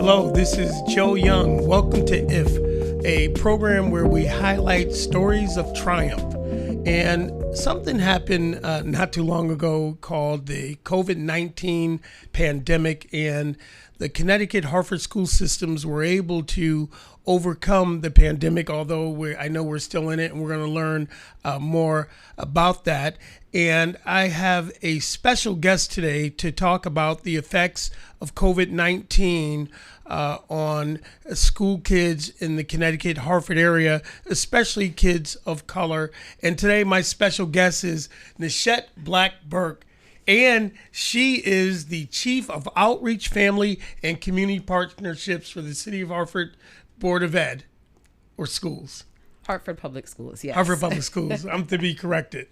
Hello, this is Joe Young. Welcome to IF, a program where we highlight stories of triumph. And something happened not too long ago called the COVID-19 pandemic, and the Connecticut Hartford school systems were able to overcome the pandemic, although I know we're still in it, and we're going to learn more about that. And I have a special guest today to talk about the effects of COVID-19 on school kids in the Connecticut Hartford area, especially kids of color. And today my special guest is Nuchette Black-Burke, and she is the Chief of Outreach, Family, and Community Partnerships for the City of Hartford Board of Ed or Schools. Hartford Public Schools, yes. Hartford Public Schools. I'm to be corrected.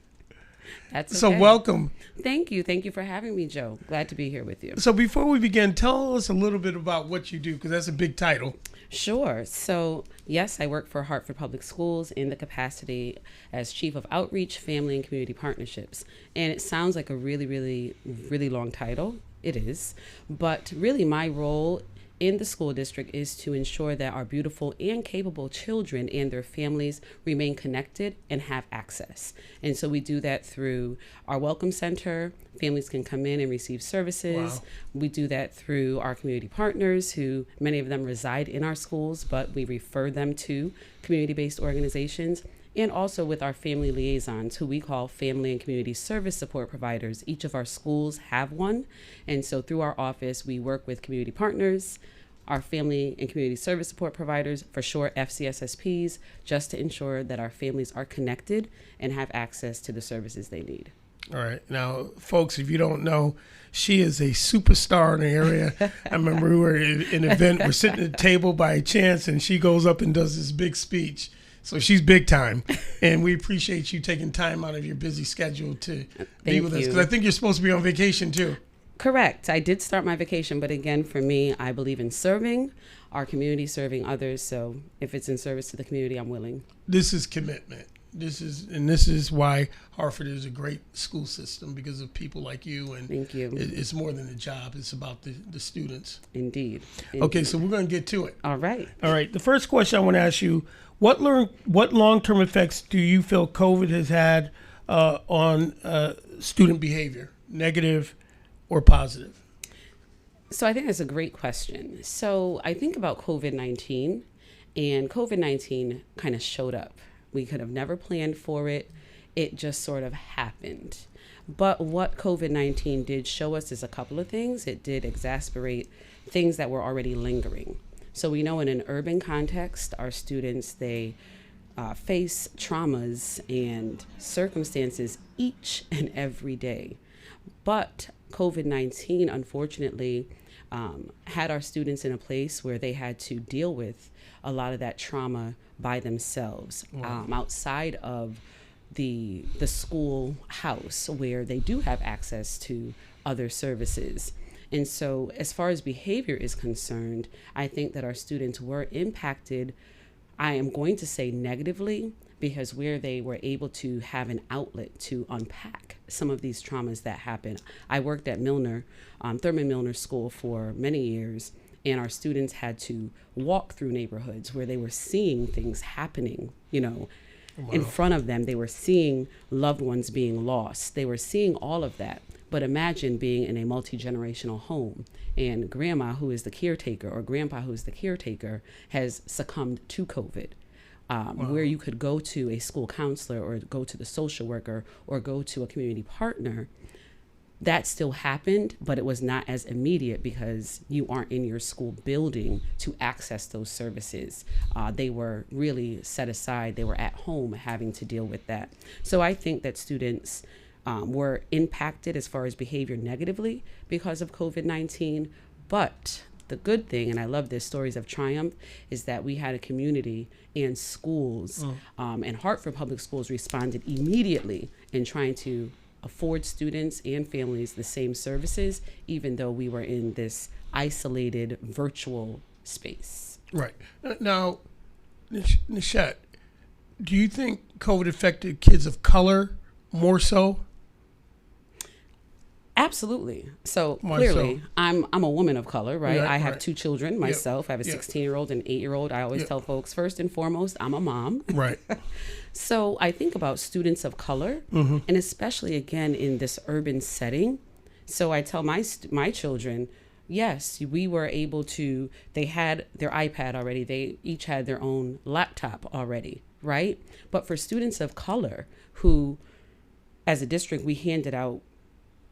That's okay. So welcome. Thank you. Thank you for having me, Joe. Glad to be here with you. So before we begin, tell us a little bit about what you do, because that's a big title. Sure. So, yes, I work for Hartford Public Schools in the capacity as Chief of Outreach, Family, and Community Partnerships. And it sounds like a really, really, really long title. It is. But really, my role in the school district is to ensure that our beautiful and capable children and their families remain connected and have access. And so we do that through our Welcome Center. Families can come in and receive services. Wow. We do that through our community partners, who many of them reside in our schools, but we refer them to community-based organizations. And also with our family liaisons, who we call family and community service support providers. Each of our schools have one. And so through our office, we work with community partners, our family and community service support providers, for short FCSSPs, just to ensure that our families are connected and have access to the services they need. All right. Now, folks, if you don't know, she is a superstar in the area. I remember we were in an event, we're sitting at a table by chance, and she goes up and does this big speech. So she's big time, and we appreciate you taking time out of your busy schedule to be with us, because I think you're supposed to be on vacation too. Correct. I did start my vacation, but again, for me, I believe in serving our community, serving others. So if it's in service to the community, I'm willing. This is commitment. This is why Hartford is a great school system, because of people like you. And thank you. It's more than a job. It's about the students. Indeed. Okay, so we're going to get to it. All right. The first question I want to ask you, what long-term effects do you feel COVID has had on student behavior, negative or positive? So I think that's a great question. So I think about COVID-19, and COVID-19 kind of showed up. We could have never planned for it. It just sort of happened. But what COVID-19 did show us is a couple of things. It did exacerbate things that were already lingering. So we know in an urban context, our students, they face traumas and circumstances each and every day. But COVID-19, unfortunately, had our students in a place where they had to deal with a lot of that trauma by themselves. Wow. Outside of the school house, where they do have access to other services. And so as far as behavior is concerned, I think that our students were impacted, I am going to say negatively, because where they were able to have an outlet to unpack some of these traumas that happen. I worked at Milner, Thurman Milner School for many years, and our students had to walk through neighborhoods where they were seeing things happening, Wow. In front of them. They were seeing loved ones being lost. They were seeing all of that. But imagine being in a multi-generational home, and grandma, who is the caretaker, or grandpa, who is the caretaker, has succumbed to COVID. Where you could go to a school counselor, or go to the social worker, or go to a community partner. That still happened, but it was not as immediate because you aren't in your school building to access those services. They were really set aside. They were at home having to deal with that. So I think that students were impacted as far as behavior negatively because of COVID-19. But the good thing, and I love this, stories of triumph, is that we had a community and schools, and Hartford Public Schools responded immediately in trying to afford students and families the same services, even though we were in this isolated virtual space. Right. Now, Nuchette, do you think COVID affected kids of color more so? Absolutely. So Why clearly, so? I'm a woman of color, right? Right, I have right. 2 children myself. I have a Yep. 16-year-old and 8-year-old. I always Yep. tell folks, first and foremost, I'm a mom. Right. So I think about students of color, Mm-hmm. and especially again in this urban setting. So I tell my children, yes, we were able to. They had their iPad already. They each had their own laptop already, right? But for students of color who, as a district, we handed out,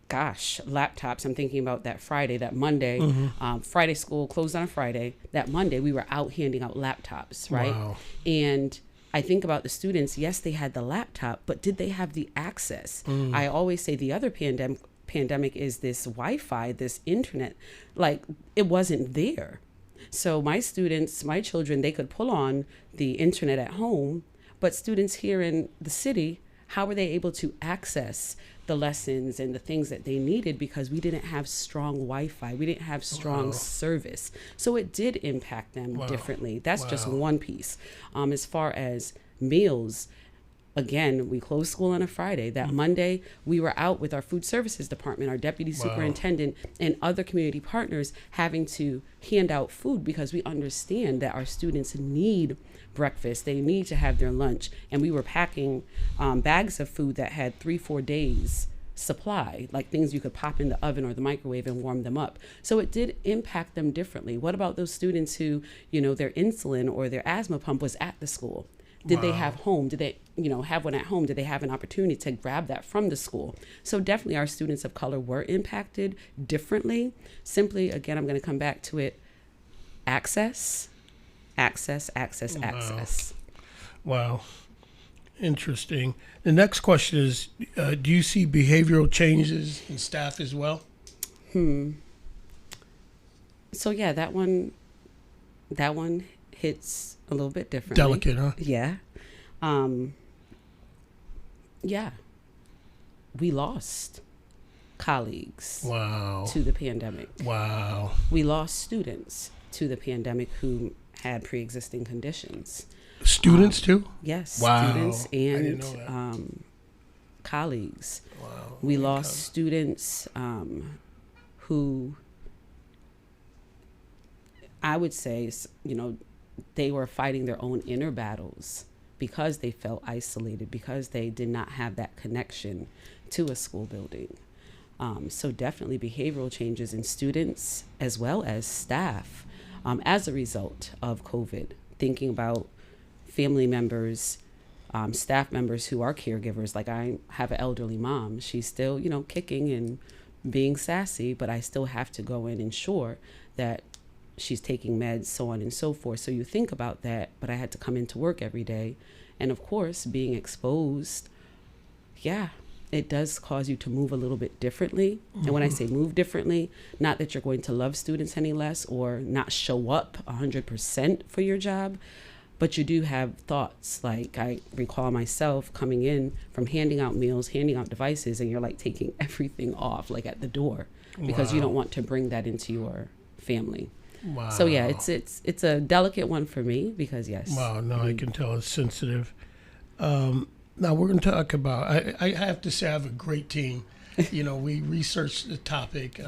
gosh, laptops. I'm thinking about that Friday, that Monday, Friday school closed on a Friday. That Monday, we were out handing out laptops, right? Wow. And I think about the students, yes, they had the laptop, but did they have the access? I always say the other pandemic is this Wi-Fi, this internet, like it wasn't there. So my students, my children, they could pull on the internet at home, but students here in the city, how were they able to access the lessons and the things that they needed because we didn't have strong Wi-Fi, we didn't have strong service. So it did impact them differently. That's just one piece. As far as meals, again, we closed school on a Friday. That Monday, we were out with our food services department, our deputy superintendent, and other community partners having to hand out food because we understand that our students need breakfast. They need to have their lunch. And we were packing bags of food that had 3-4 days supply, like things you could pop in the oven or the microwave and warm them up. So it did impact them differently. What about those students who, their insulin or their asthma pump was at the school? Did they have home? Did they, have one at home? Did they have an opportunity to grab that from the school? So definitely our students of color were impacted differently. Simply, again, I'm going to come back to it. Access. Wow. Interesting. The next question is, do you see behavioral changes in staff as well? So yeah, that one hits a little bit differently. Delicate, huh? Yeah. Yeah. We lost colleagues Wow. to the pandemic. Wow. We lost students to the pandemic who had pre-existing conditions. Students too? Yes, Wow. students I didn't know and that. colleagues. Wow. We lost students who I would say, they were fighting their own inner battles because they felt isolated, because they did not have that connection to a school building. So definitely behavioral changes in students as well as staff as a result of COVID. Thinking about family members, staff members who are caregivers. Like I have an elderly mom. She's still, kicking and being sassy, but I still have to go and ensure that she's taking meds, so on and so forth. So you think about that, but I had to come into work every day. And of course, being exposed, it does cause you to move a little bit differently. And when I say move differently, not that you're going to love students any less or not show up 100% for your job, but you do have thoughts. Like I recall myself coming in from handing out meals, handing out devices, and you're like taking everything off, like at the door, because you don't want to bring that into your family. Wow. So yeah, it's a delicate one for me because yes. Wow, no, I can tell it's sensitive. Now we're going to talk about, I have to say I have a great team. We research the topic,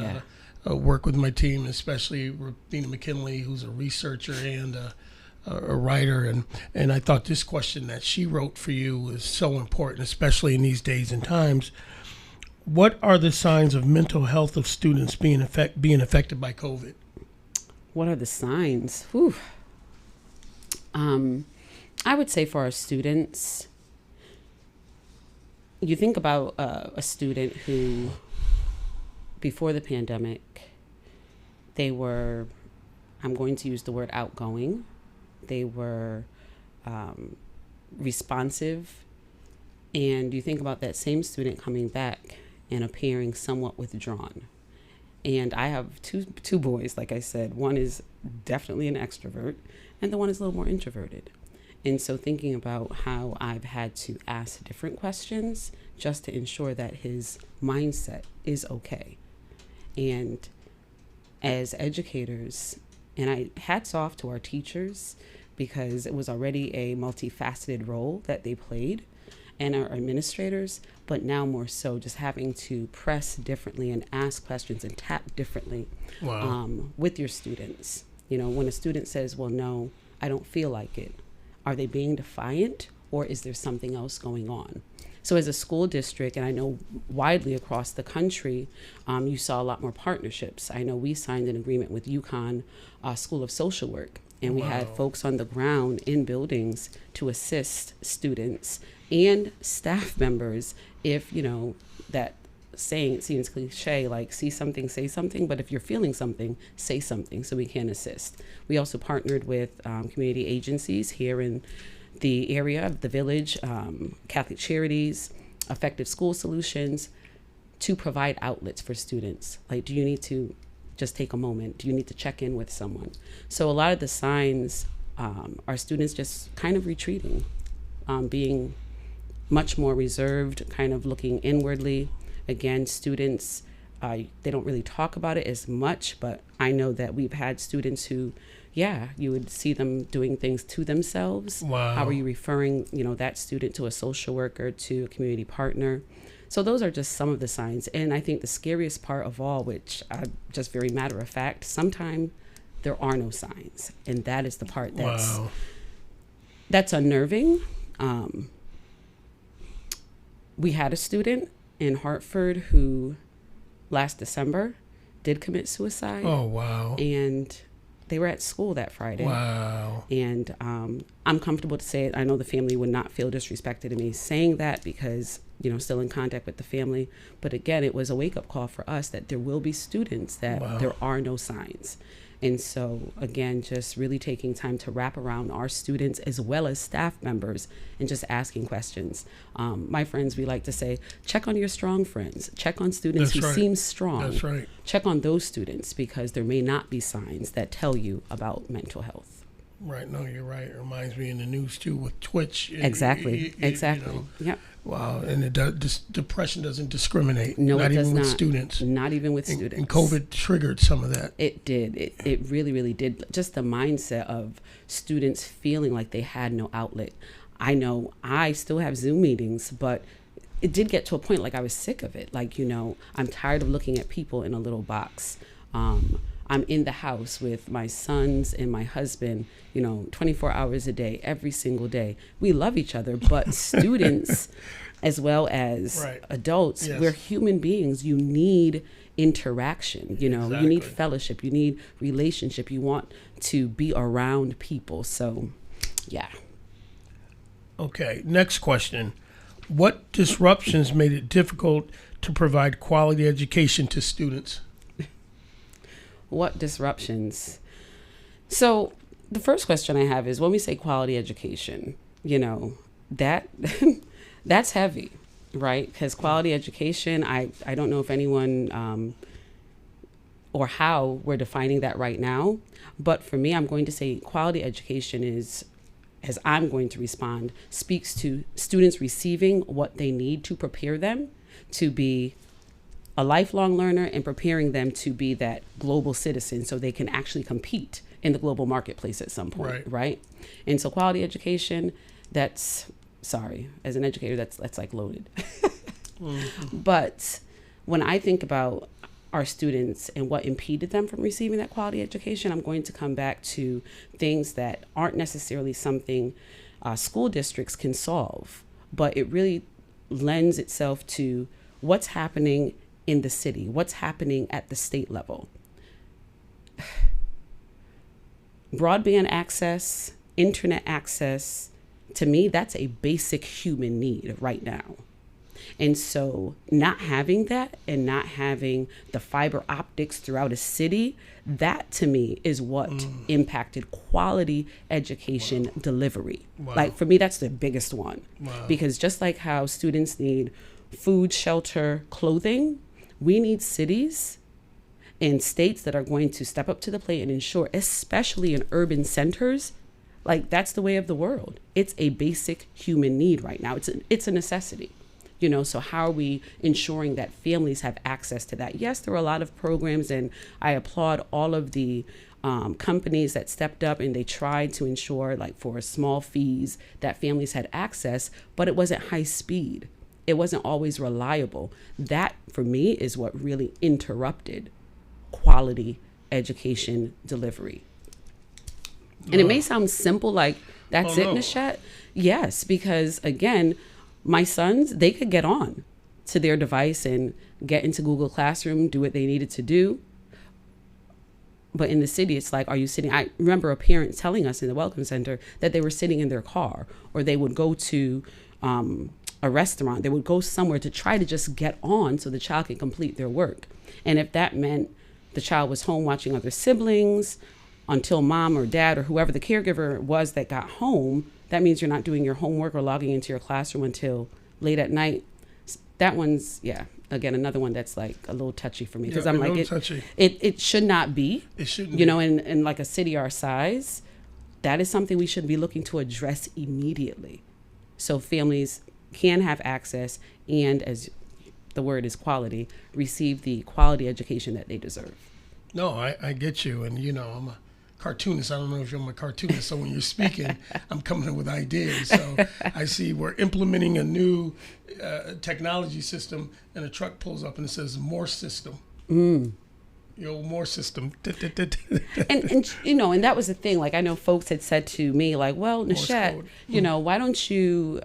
work with my team, especially Rubina McCauley, who's a researcher and a writer. And I thought this question that she wrote for you was so important, especially in these days and times. What are the signs of mental health of students being affected by COVID? What are the signs? Whew. I would say for our students, you think about a student who, before the pandemic, they were, I'm going to use the word outgoing. They were responsive. And you think about that same student coming back and appearing somewhat withdrawn. And I have two boys, like I said. One is definitely an extrovert, and the one is a little more introverted. And so thinking about how I've had to ask different questions just to ensure that his mindset is okay. And as educators, and hats off to our teachers, because it was already a multifaceted role that they played. and our administrators, but now more so just having to press differently and ask questions and tap differently with your students. You know, when a student says, well, no, I don't feel like it, are they being defiant, or is there something else going on? So as a school district, and I know widely across the country, you saw a lot more partnerships. I know we signed an agreement with UConn School of Social Work, and we had folks on the ground in buildings to assist students and staff members if, you know, that saying, it seems cliche, like see something, say something, but if you're feeling something, say something so we can assist. We also partnered with community agencies here in the area of the village, Catholic Charities, Effective School Solutions, to provide outlets for students. Like, do you need to just take a moment? Do you need to check in with someone? So a lot of the signs are students just kind of retreating, being much more reserved, kind of looking inwardly. Again, students, they don't really talk about it as much, but I know that we've had students who, you would see them doing things to themselves. Wow. How are you referring, you know, that student to a social worker, to a community partner? So those are just some of the signs. And I think the scariest part of all, which just very matter of fact, sometimes there are no signs. And that is the part that's unnerving. We had a student in Hartford who last December did commit suicide. Oh, wow. And they were at school that Friday. Wow. And I'm comfortable to say it. I know the family would not feel disrespected in me saying that because, you know, still in contact with the family. But again, it was a wake-up call for us that there will be students that there are no signs. And so, again, just really taking time to wrap around our students as well as staff members and just asking questions. My friends, we like to say, check on your strong friends. Check on students who seem strong. That's right. Check on those students because there may not be signs that tell you about mental health. Right. No, you're right. It reminds me in the news, too, with Twitch. Exactly. Exactly. You know, yep. Wow. And depression doesn't discriminate. No, not it does even not. with students. Not even with students. And COVID triggered some of that. It did. It really, really did. Just the mindset of students feeling like they had no outlet. I know I still have Zoom meetings, but it did get to a point like I was sick of it. Like, you know, I'm tired of looking at people in a little box. I'm in the house with my sons and my husband, you know, 24 hours a day, every single day. We love each other, but students as well as adults, we're human beings. You need interaction, you know, you need fellowship, you need relationship. You want to be around people. So, yeah. Okay, next question. What disruptions made it difficult to provide quality education to students? What disruptions? So the first question I have is when we say quality education, you know, that that's heavy, right? Because quality education, I don't know if anyone or how we're defining that right now. But for me, I'm going to say quality education is, as I'm going to respond, speaks to students receiving what they need to prepare them to be a lifelong learner and preparing them to be that global citizen so they can actually compete in the global marketplace at some point, right? And so quality education, as an educator, that's like loaded. But when I think about our students and what impeded them from receiving that quality education, I'm going to come back to things that aren't necessarily something school districts can solve, but it really lends itself to what's happening in the city, what's happening at the state level. Broadband access, internet access, to me, that's a basic human need right now. And so not having that and not having the fiber optics throughout a city, that to me is what impacted quality education delivery. Like for me, that's the biggest one. Because just like how students need food, shelter, clothing, we need cities and states that are going to step up to the plate and ensure, especially in urban centers, like that's the way of the world. It's a basic human need right now. It's a necessity. So how are we ensuring that families have access to that? Yes, there are a lot of programs, and I applaud all of the companies that stepped up and they tried to ensure, like for small fees, that families had access, but it wasn't high speed. It wasn't always reliable. That, for me, is what really interrupted quality education delivery. And it may sound simple, like that's it, Nuchette. Yes, because again, my sons, they could get on to their device and get into Google Classroom, do what they needed to do. But in the city, it's like, are you sitting? I remember a parent telling us in the Welcome Center that they were sitting in their car, or they would go to a restaurant. They would go somewhere to try to just get on so the child could complete their work. And if that meant the child was home watching other siblings until mom or dad or whoever the caregiver was that got home, that means you're not doing your homework or logging into your classroom until late at night. That one's, again, another one that's like a little touchy for me, because I'm like, it should not be. It shouldn't. In like a city our size, that is something we should be looking to address immediately, so families can have access and, as the word is quality, receive the quality education that they deserve. No, I get you, and I'm a cartoonist. I don't know if you're a cartoonist, so when you're speaking, I'm coming up with ideas. So I see we're implementing a new technology system, and a truck pulls up and it says "more system." More system. And that was the thing. Like, I know folks had said to me, like, well, Nuchette, why don't you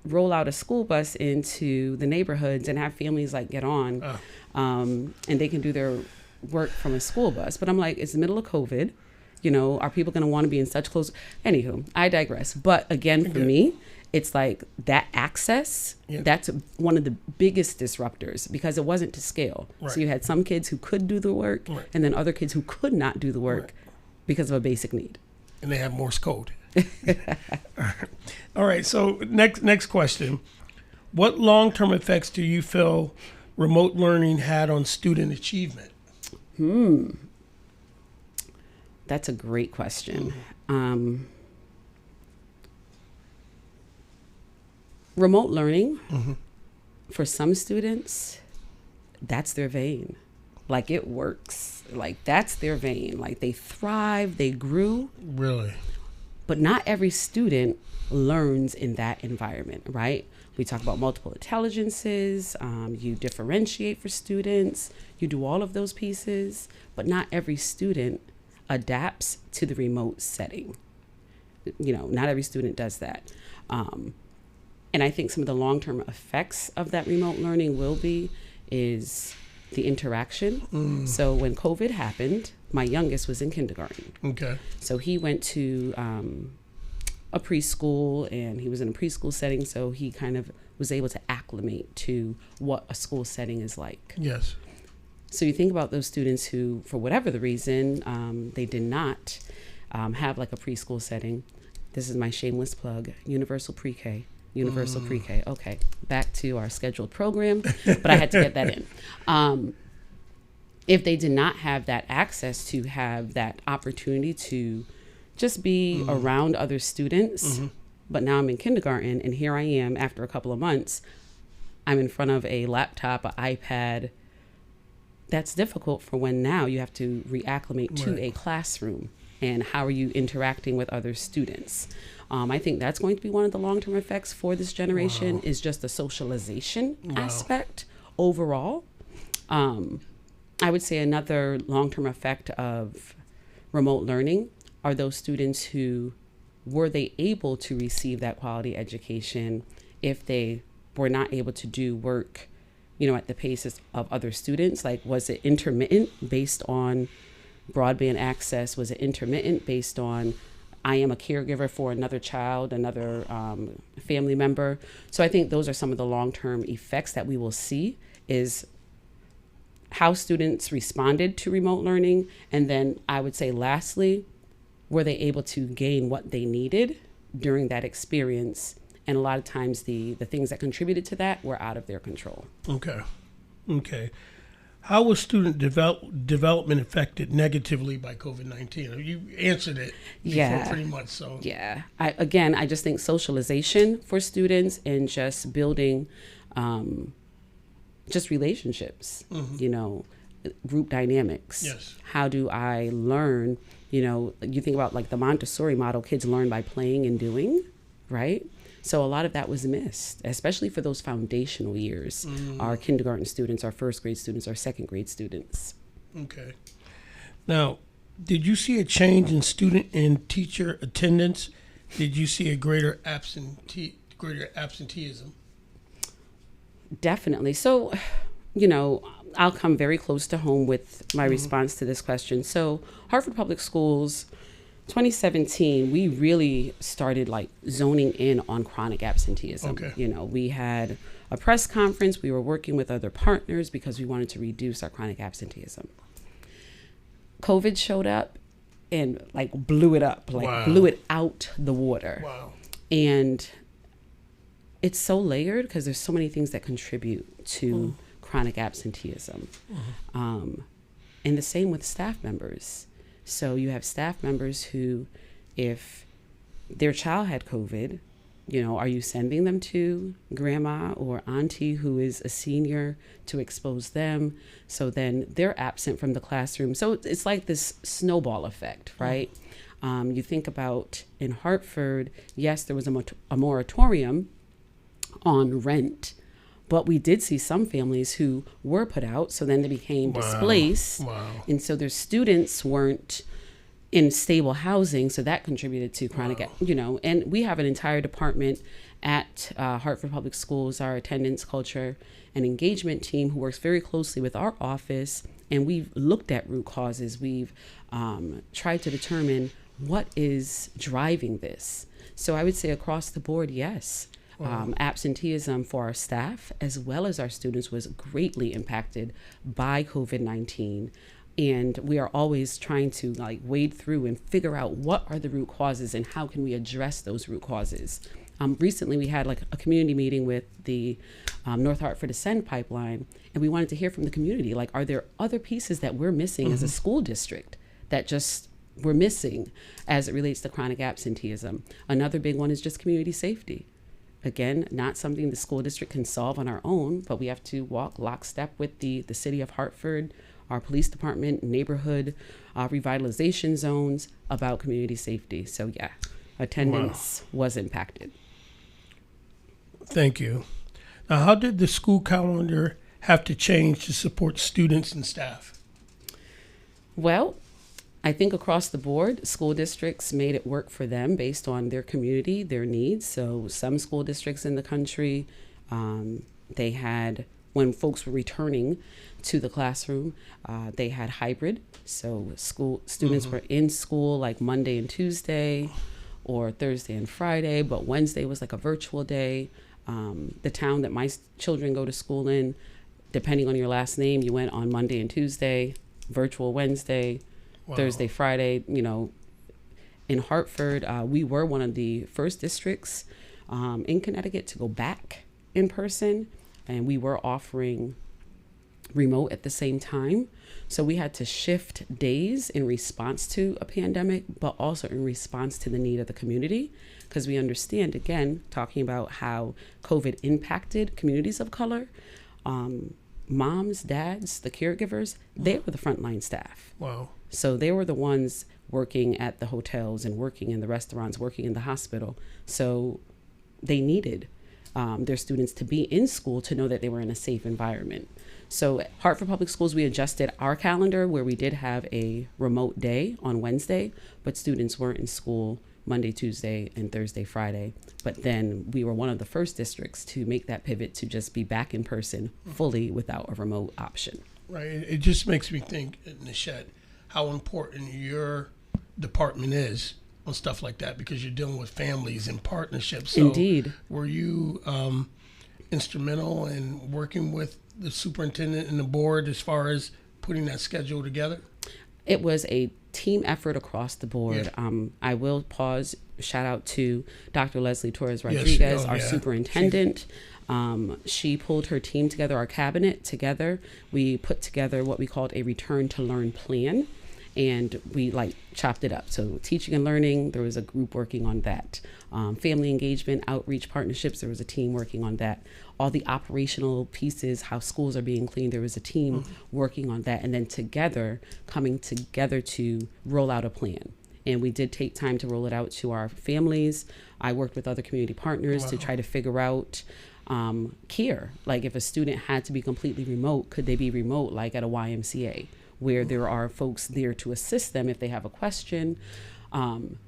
roll out a school bus into the neighborhoods and have families get on, and they can do their work from a school bus. But I'm like, it's the middle of COVID. Are people going to want to be in such close? Anywho, I digress. But again, for me, it's like that access, that's one of the biggest disruptors, because it wasn't to scale. Right. So you had some kids who could do the work, and then other kids who could not do the work because of a basic need. And they have Morse code. All right. So next question. What long-term effects do you feel remote learning had on student achievement? That's a great question. Remote learning, for some students, that's their vein. Like, it works. Like, that's their vein. Like, they thrive, they grew. Really? But not every student learns in that environment, right? We talk about multiple intelligences, you differentiate for students, you do all of those pieces, but not every student adapts to the remote setting. Not every student does that. And I think some of the long-term effects of that remote learning is the interaction. So when COVID happened, my youngest was in kindergarten. Okay. So he went to a preschool, and he was in a preschool setting, so he kind of was able to acclimate to what a school setting is like. Yes. So you think about those students who, for whatever the reason, they did not have like a preschool setting. This is my shameless plug, Universal Pre-K. Okay, back to our scheduled program, but I had to get that in. If they did not have that access to have that opportunity to just be around other students, but now I'm in kindergarten, and here I am after a couple of months, I'm in front of a laptop, an iPad. That's difficult for when now you have to reacclimate to a classroom, and how are you interacting with other students? I think that's going to be one of the long-term effects for this generation, is just the socialization aspect overall. I would say another long-term effect of remote learning are those students who, were they able to receive that quality education if they were not able to do work, at the paces of other students? Like, was it intermittent based on broadband access? Was it intermittent based on, I am a caregiver for another child, another family member? So I think those are some of the long-term effects that we will see, is how students responded to remote learning. And then I would say lastly, were they able to gain what they needed during that experience? And a lot of times the things that contributed to that were out of their control. Okay. How was student development affected negatively by COVID-19? You answered it before pretty much. So yeah, I just think socialization for students and just building just relationships, group dynamics. Yes. How do I learn? You think about like the Montessori model, kids learn by playing and doing, right? So a lot of that was missed, especially for those foundational years, our kindergarten students, our first grade students, our second grade students. Okay. Now, did you see a change in student and teacher attendance? Did you see a greater absenteeism? Definitely. So, I'll come very close to home with my response to this question. So Hartford Public Schools, 2017, we really started like zoning in on chronic absenteeism. Okay. We had a press conference. We were working with other partners because we wanted to reduce our chronic absenteeism. COVID showed up and like blew it up, blew it out the water. Wow. And it's so layered because there's so many things that contribute to chronic absenteeism. And the same with staff members. So you have staff members who, if their child had COVID, are you sending them to grandma or auntie who is a senior to expose them? So then they're absent from the classroom. So it's like this snowball effect, right? You think about in Hartford, yes, there was a moratorium on rent, but we did see some families who were put out, so then they became displaced. Wow. And so their students weren't in stable housing, so that contributed to chronic, and we have an entire department at Hartford Public Schools, our attendance, culture, and engagement team who works very closely with our office, and we've looked at root causes. We've tried to determine what is driving this. So I would say across the board, yes. Absenteeism for our staff as well as our students was greatly impacted by COVID-19. And we are always trying to wade through and figure out what are the root causes and how can we address those root causes. Recently, we had a community meeting with the North Hartford Ascend pipeline, and we wanted to hear from the community. Are there other pieces that we're missing as a school district that just we're missing as it relates to chronic absenteeism? Another big one is just community safety. Again, not something the school district can solve on our own, but we have to walk lockstep with the city of Hartford, our police department, neighborhood revitalization zones about community safety. So yeah, attendance was impacted. Thank you. Now, how did the school calendar have to change to support students and staff? Well, I think across the board, school districts made it work for them based on their community, their needs. So some school districts in the country, they had, when folks were returning to the classroom, they had hybrid. So school students were in school Monday and Tuesday or Thursday and Friday, but Wednesday was a virtual day. The town that my children go to school in, depending on your last name, you went on Monday and Tuesday, virtual Wednesday, Thursday, Friday. In Hartford, we were one of the first districts in Connecticut to go back in person, and we were offering remote at the same time. So we had to shift days in response to a pandemic, but also in response to the need of the community, because we understand, again, talking about how COVID impacted communities of color, moms, dads, the caregivers, they were the frontline staff. Wow. So they were the ones working at the hotels and working in the restaurants, working in the hospital. So they needed their students to be in school to know that they were in a safe environment. So at Hartford Public Schools, we adjusted our calendar where we did have a remote day on Wednesday, but students weren't in school Monday, Tuesday, and Thursday, Friday. But then we were one of the first districts to make that pivot to just be back in person fully without a remote option. Right. It just makes me think, Nuchette, how important your department is on stuff like that, because you're dealing with families and partnerships. So Indeed. Were you instrumental in working with the superintendent and the board as far as putting that schedule together? It was a team effort across the board. Yeah. I will pause, shout out to Dr. Leslie Torres Rodriguez, our superintendent. She pulled her team together, our cabinet together. We put together what we called a return to learn plan, and we chopped it up. So teaching and learning, there was a group working on that. Family engagement, outreach partnerships, there was a team working on that. All the operational pieces, how schools are being cleaned, there was a team working on that. And then coming together to roll out a plan. And we did take time to roll it out to our families. I worked with other community partners to try to figure out care. Like if a student had to be completely remote, could they be remote like at a YMCA where there are folks there to assist them if they have a question?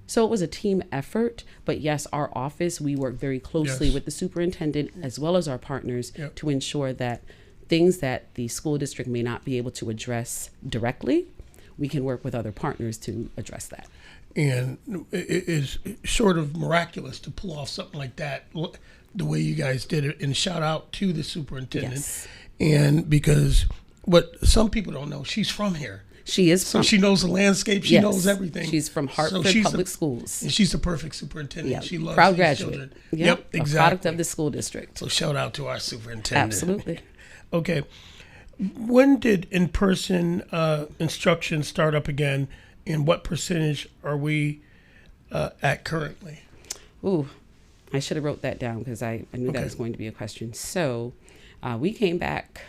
So it was a team effort, but yes, our office, we work very closely with the superintendent as well as our partners to ensure that things that the school district may not be able to address directly, we can work with other partners to address that. And it is sort of miraculous to pull off something like that, the way you guys did it. And shout out to the superintendent. Yes. And because what some people don't know, she's from here. She is so she knows the landscape. She knows everything. She's from Hartford Public Schools. And she's the perfect superintendent. Yep. She loves proud these graduate. children. Yep, exactly. A product of the school district. So shout out to our superintendent. Absolutely. Okay. When did in-person instruction start up again, and what percentage are we at currently? Ooh, I should have wrote that down because I knew that was going to be a question. So we came back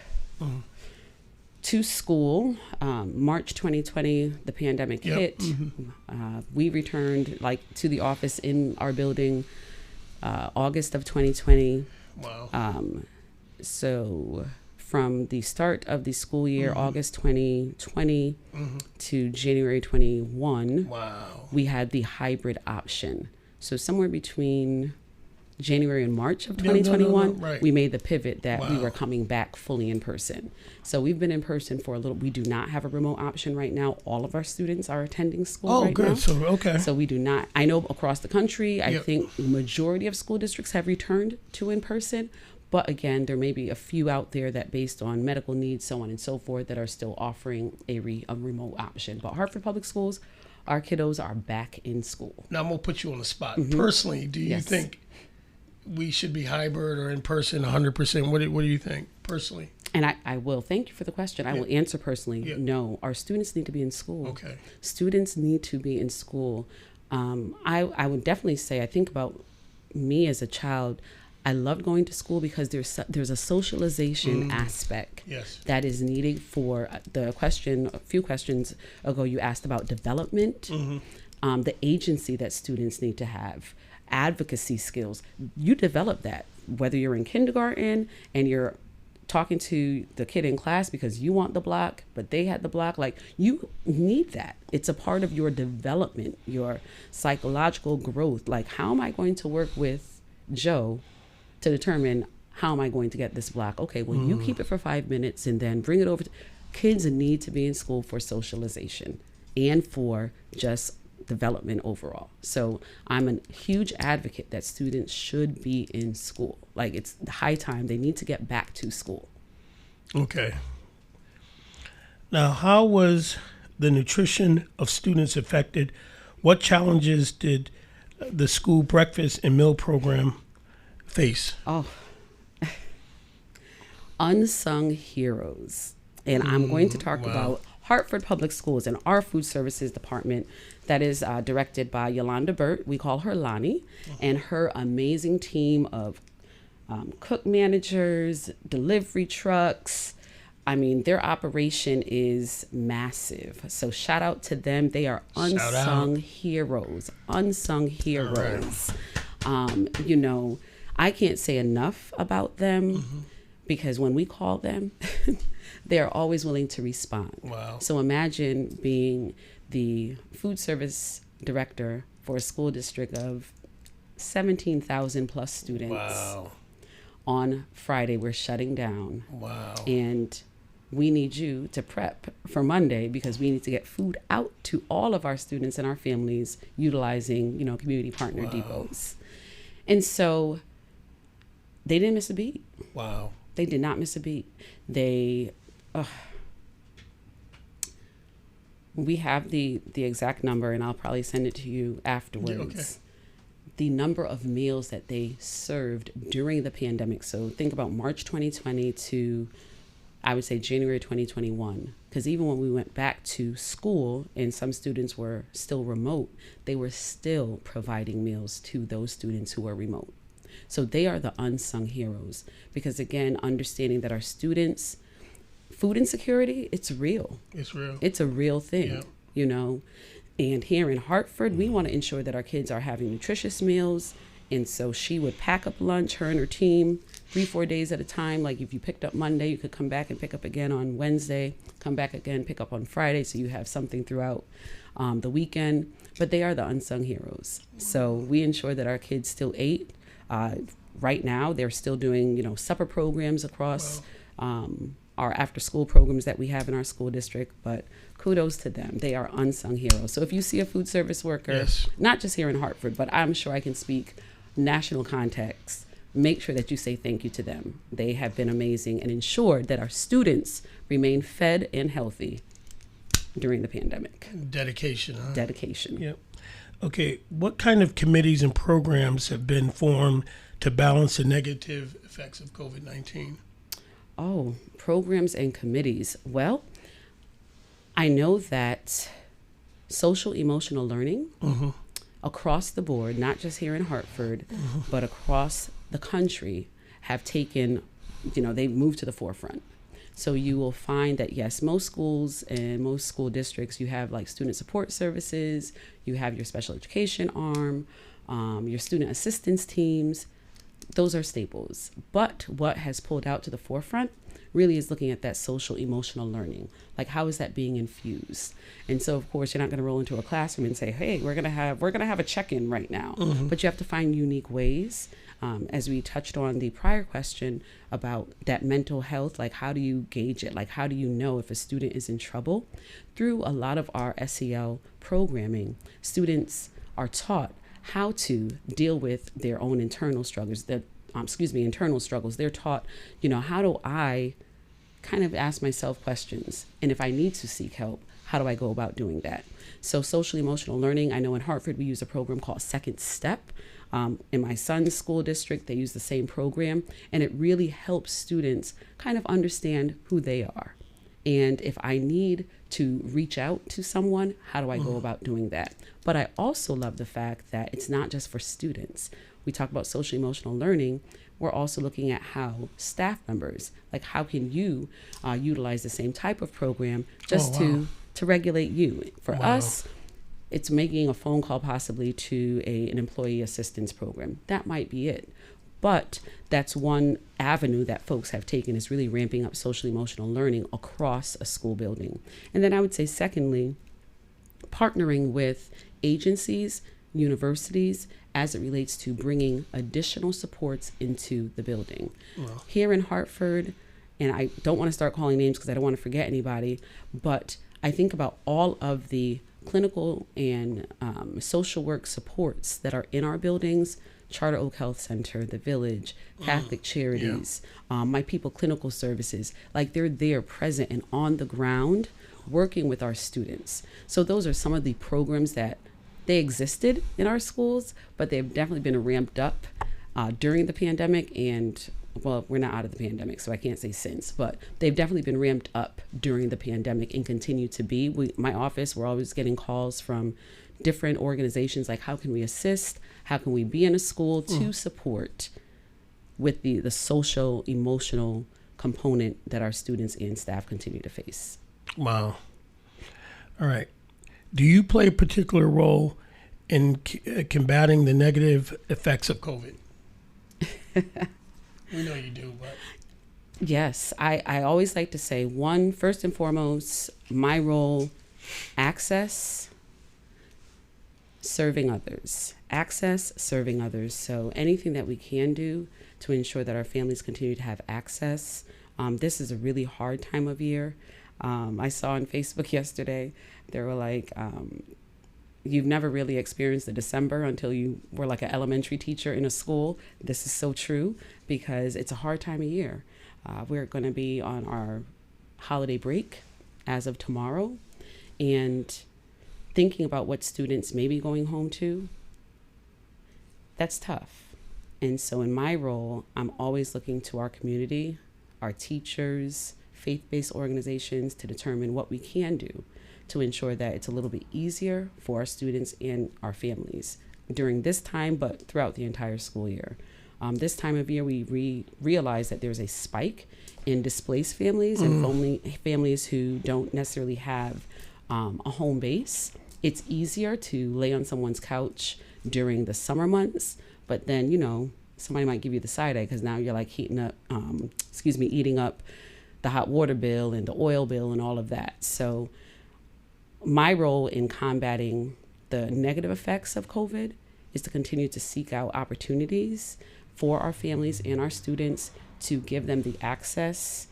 to school March 2020. The pandemic hit. We returned to the office in our building August of 2020. Wow. So from the start of the school year, August 2020 to January 21, we had the hybrid option. So somewhere between January and March of 2021, we made the pivot that we were coming back fully in person. So we've been in person for a little. We do not have a remote option right now. All of our students are attending school right now. So we do not. I know across the country, I think the majority of school districts have returned to in person. But again, there may be a few out there that based on medical needs, so on and so forth, that are still offering a remote option. But Hartford Public Schools, our kiddos are back in school. Now I'm going to put you on the spot. Personally, do you think we should be hybrid or in person 100%? What do you think personally? And I will. Thank you for the question. I will answer personally. No, our students need to be in school. Okay. Students need to be in school. I would definitely say, I think about me as a child. I loved going to school because there's a socialization aspect that is needed for the question. A few questions ago, you asked about development, the agency that students need to have, advocacy skills. You develop that, whether you're in kindergarten and you're talking to the kid in class because you want the block, but they had the block. You need that. It's a part of your development, your psychological growth. How am I going to work with Joe to determine how am I going to get this block? Okay, well, you keep it for 5 minutes and then bring it over. Kids need to be in school for socialization and for just development overall. So I'm a huge advocate that students should be in school. It's high time. They need to get back to school. Okay. Now, how was the nutrition of students affected? What challenges did the school breakfast and meal program face? Unsung heroes. And I'm going to talk about Hartford Public Schools and our food services department that is directed by Yolanda Burt. We call her Lonnie, and her amazing team of cook managers, delivery trucks. I mean, their operation is massive. So shout out to them. They are unsung heroes. Unsung heroes. I can't say enough about them because when we call them, they're always willing to respond. Wow. So imagine being the food service director for a school district of 17,000 plus students. Wow. On Friday, we're shutting down. Wow. And we need you to prep for Monday because we need to get food out to all of our students and our families utilizing, community partner depots. And so they didn't miss a beat. Wow. They did not miss a beat. We have the exact number, and I'll probably send it to you afterwards. the number of meals that they served during the pandemic. So think about March 2020 to, I would say, January 2021. Because even when we went back to school and some students were still remote, they were still providing meals to those students who were remote. So they are the unsung heroes. Because again, understanding that our students, food insecurity, it's real. It's real. It's a real thing, Yeah. you know. And here in Hartford, we want to ensure that our kids are having nutritious meals. And so she would pack up lunch, her and her team, 3-4 days at a time. Like if you picked up Monday, you could come back and pick up again on Wednesday, come back again, pick up on Friday. So you have something throughout the weekend. But they are the unsung heroes. So we ensure that our kids still ate. Right now, they're still doing, you know, supper programs across our after school programs that we have in our school district, but kudos to them. They are unsung heroes. So if you see a food service worker, Yes. not just here in Hartford, but I'm sure I can speak national context, make sure that you say thank you to them. They have been amazing and ensured that our students remain fed and healthy during the pandemic. Dedication, huh? Dedication. Yep. Okay, what kind of committees and programs have been formed to balance the negative effects of COVID-19? Oh, programs and committees. Well, I know that social emotional learning across the board, not just here in Hartford, but across the country, have taken, you know, they've moved to the forefront. So you will find that, yes, most schools and most school districts, you have like student support services, you have your special education arm, your student assistance teams. Those are staples. But what has pulled out to the forefront really is looking at that social emotional learning. Like, how is that being infused? And so, of course, you're not going to roll into a classroom and say, hey, we're going to have a check-in right now. But you have to find unique ways. As we touched on the prior question about that mental health, like how do you gauge it? Like how do you know if a student is in trouble? Through a lot of our SEL programming, students are taught how to deal with their own internal struggles. Internal struggles. They're taught, you know, how do I kind of ask myself questions? And if I need to seek help, how do I go about doing that? So social emotional learning, I know in Hartford, we use a program called Second Step. In my son's school district, they use the same program, and it really helps students kind of understand who they are. And if I need to reach out to someone, how do I go about doing that? But I also love the fact that it's not just for students. We talk about social emotional learning. We're also looking at how staff members, like how can you utilize the same type of program just to regulate you. For us, it's making a phone call possibly to an employee assistance program. That might be it. But that's one avenue that folks have taken, is really ramping up social emotional learning across a school building. And then I would say, secondly, partnering with agencies, universities, as it relates to bringing additional supports into the building. Here in Hartford, and I don't want to start calling names because I don't want to forget anybody, but I think about all of the clinical and social work supports that are in our buildings: Charter Oak Health Center, the Village, Catholic Charities, My People Clinical Services. Like, they're there present and on the ground working with our students. So those are some of the programs that they existed in our schools, but they've definitely been ramped up during the pandemic. And well, we're not out of the pandemic, so I can't say since, but they've definitely been ramped up during the pandemic and continue to be. My office, we're always getting calls from different organizations, like how can we assist? How can we be in a school to support with the social, emotional component that our students and staff continue to face? Wow. All right. Do you play a particular role in combating the negative effects of COVID? We know you do, but... Yes, I always like to say, first and foremost, my role, access, serving others. Access, serving others. So anything that we can do to ensure that our families continue to have access. This is a really hard time of year. I saw on Facebook yesterday, they were like, you've never really experienced a December until you were like an elementary teacher in a school. This is so true, because it's a hard time of year. We're going to be on our holiday break as of tomorrow, and thinking about what students may be going home to. That's tough. And so in my role, I'm always looking to our community, our teachers, faith-based organizations to determine what we can do to ensure that it's a little bit easier for our students and our families during this time, but throughout the entire school year. This time of year, we realize that there's a spike in displaced families and families who don't necessarily have a home base. It's easier to lay on someone's couch during the summer months, but then, somebody might give you the side eye because now you're like eating up the hot water bill and the oil bill and all of that. So my role in combating the negative effects of COVID is to continue to seek out opportunities for our families and our students to give them the access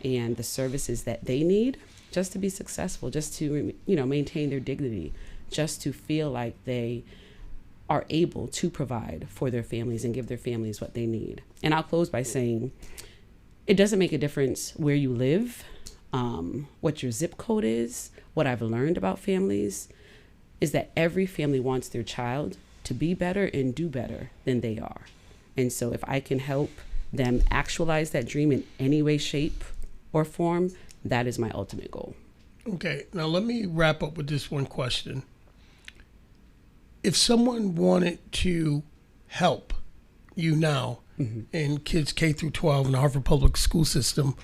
and the services that they need just to be successful, just to, maintain their dignity, just to feel like they are able to provide for their families and give their families what they need. And I'll close by saying, it doesn't make a difference where you live, what your zip code is. What I've learned about families is that every family wants their child to be better and do better than they are. And so if I can help them actualize that dream in any way, shape, or form, that is my ultimate goal. Okay, now let me wrap up with this one question. If someone wanted to help you now in kids K through 12 in the Hartford Public School system,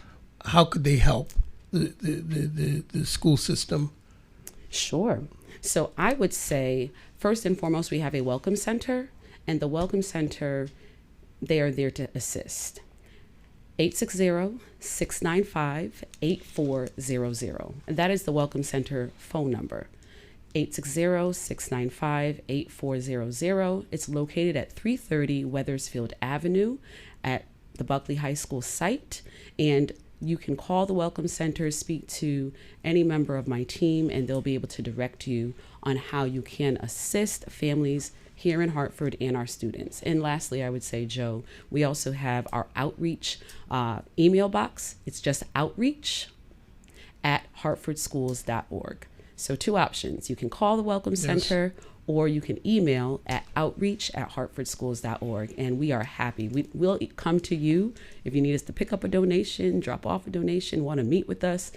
how could they help the school system? Sure. So I would say, first and foremost, we have a welcome center, and the welcome center, they are there to assist. 860-695-8400. That is the Welcome Center phone number. 860-695-8400. It's located at 330 Weathersfield Avenue at the Buckley High School site. And you can call the Welcome Center, speak to any member of my team, and they'll be able to direct you on how you can assist families here in Hartford and our students. And lastly, I would say, Joe, we also have our outreach email box. It's just outreach@hartfordschools.org. So 2 options. You can call the Welcome Center, or you can email at outreach@hartfordschools.org. And we are happy. We'll come to you if you need us to pick up a donation, drop off a donation, want to meet with us.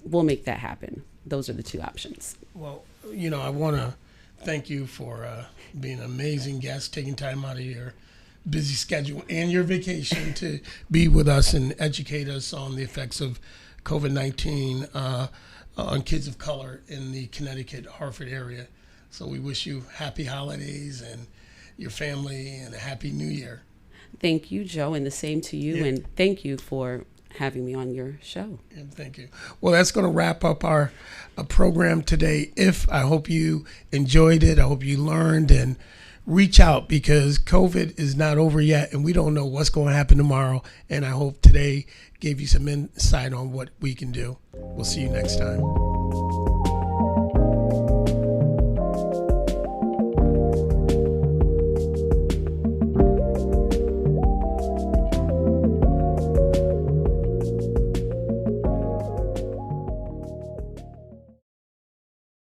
We'll make that happen. Those are the 2 options. Well, I want to thank you for being an amazing guest, taking time out of your busy schedule and your vacation to be with us and educate us on the effects of COVID-19 on kids of color in the Connecticut, Hartford area. So we wish you happy holidays and your family and a happy new year. Thank you, Joe, and the same to you. Yeah. And thank you for having me on your show. Yeah, thank you. Well, that's going to wrap up our program today. I hope you enjoyed it. I hope you learned, and reach out because COVID is not over yet and we don't know what's going to happen tomorrow. And I hope today gave you some insight on what we can do. We'll see you next time.